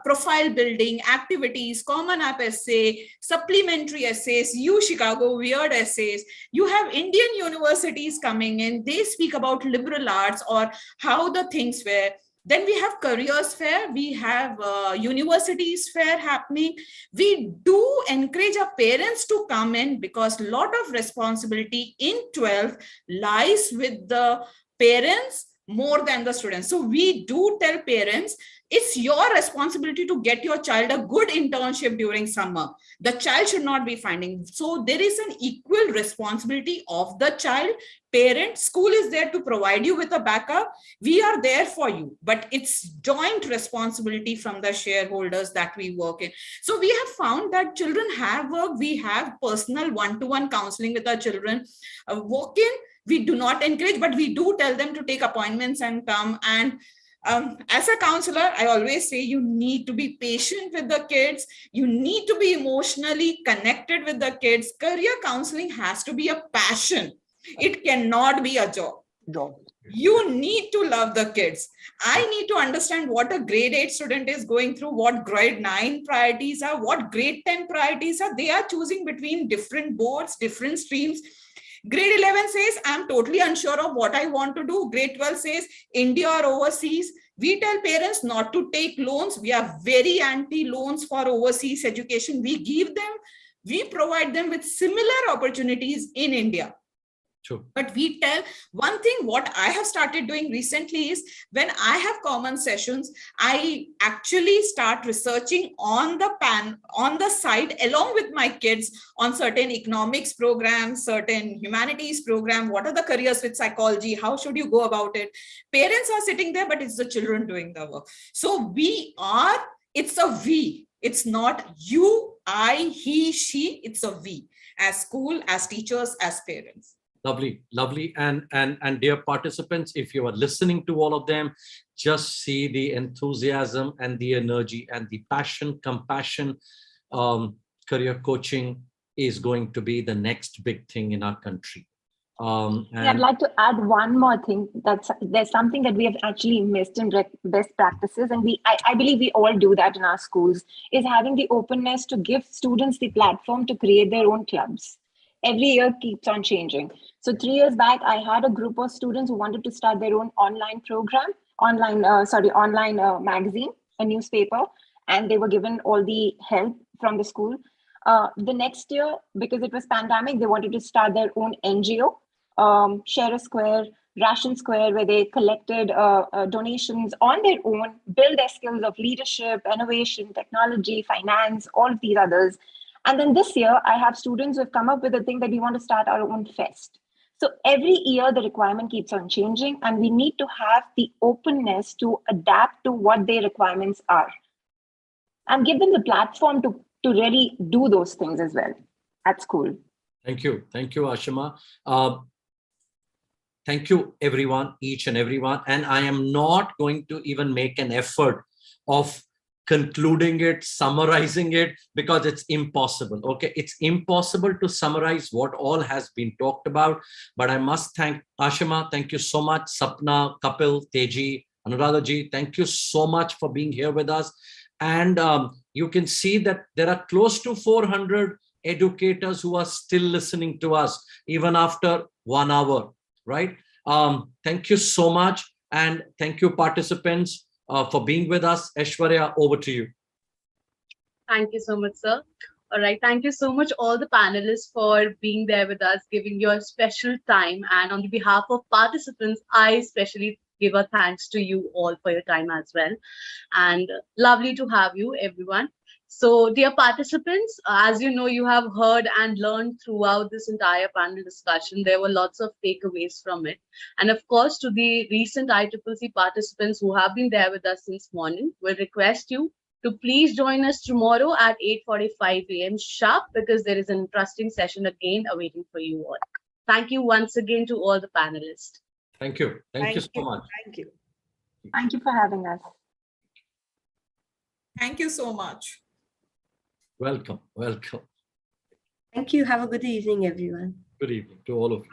profile building, activities, common app essay, supplementary essays, Chicago weird essays. You have Indian universities coming in, they speak about liberal arts or how the things were. Then we have careers fair, we have universities fair happening. We do encourage our parents to come in, because a lot of responsibility in 12 lies with the parents more than the students. So we do tell parents, it's your responsibility to get your child a good internship during summer. The child should not be finding. So there is an equal responsibility of the child, parent. School is there to provide you with a backup. We are there for you, but it's joint responsibility from the shareholders that we work in. So we have found that children have work. We have personal one-to-one counseling with our children. Walk-in, we do not encourage, but we do tell them to take appointments and come. And as a counselor, I always say you need to be patient with the kids. You need to be emotionally connected with the kids. Career counseling has to be a passion. It cannot be a job. You need to love the kids. I need to understand what a grade 8 student is going through, what grade 9 priorities are, what grade 10 priorities are. They are choosing between different boards, different streams. Grade 11 says, I'm totally unsure of what I want to do. Grade 12 says, India or overseas. We tell parents not to take loans. We are very anti-loans for overseas education. We provide them with similar opportunities in India. True. But we tell one thing, what I have started doing recently is when I have common sessions, I actually start researching on the side along with my kids on certain economics programs, certain humanities program. What are the careers with psychology? How should you go about it? Parents are sitting there, but it's the children doing the work. So it's a we. It's not you, I, he, she. It's a we, as school, as teachers, as parents. Lovely. And dear participants, if you are listening to all of them, just see the enthusiasm and the energy and the passion, compassion. Career coaching is going to be the next big thing in our country. I'd like to add one more thing. There's something that we have actually missed in best practices, and I believe we all do that in our schools, is having the openness to give students the platform to create their own clubs. Every year keeps on changing. So 3 years back, I had a group of students who wanted to start their own online program, online magazine. a newspaper, and they were given all the help from the school. The next year, because it was pandemic, they wanted to start their own NGO, Share a Square, Ration Square, where they collected donations on their own, build their skills of leadership, innovation, technology, finance, all of these others. And then this year, I have students who have come up with a thing that we want to start our own fest. So every year, the requirement keeps on changing, and we need to have the openness to adapt to what their requirements are and give them the platform to really do those things as well at school. Thank you. Thank you, Ashima. Thank you, everyone, each and everyone. And I am not going to even make an effort of concluding it, summarizing it, because it's impossible. Okay, it's impossible to summarize what all has been talked about. But I must thank Ashima. Thank you so much. Sapna, Kapil, Teji, Anuradha-ji, thank you so much for being here with us. And you can see that there are close to 400 educators who are still listening to us, even after 1 hour, right? Thank you so much. And thank you, participants, for being with us. Aishwarya, over to you. Thank you so much, sir. All right. Thank you so much, all the panelists, for being there with us, giving your special time. And on the behalf of participants, I especially give a thanks to you all for your time as well. And lovely to have you, everyone. So, dear participants, as you know, you have heard and learned throughout this entire panel discussion. There were lots of takeaways from it. And of course, to the recent ICCC participants who have been there with us since morning, we'll request you to please join us tomorrow at 8:45 a.m. sharp, because there is an interesting session again awaiting for you all. Thank you once again to all the panelists. Thank you. Thank you so much. Thank you. Thank you for having us. Thank you so much. Welcome. Welcome. Thank you. Have a good evening, everyone. Good evening to all of you.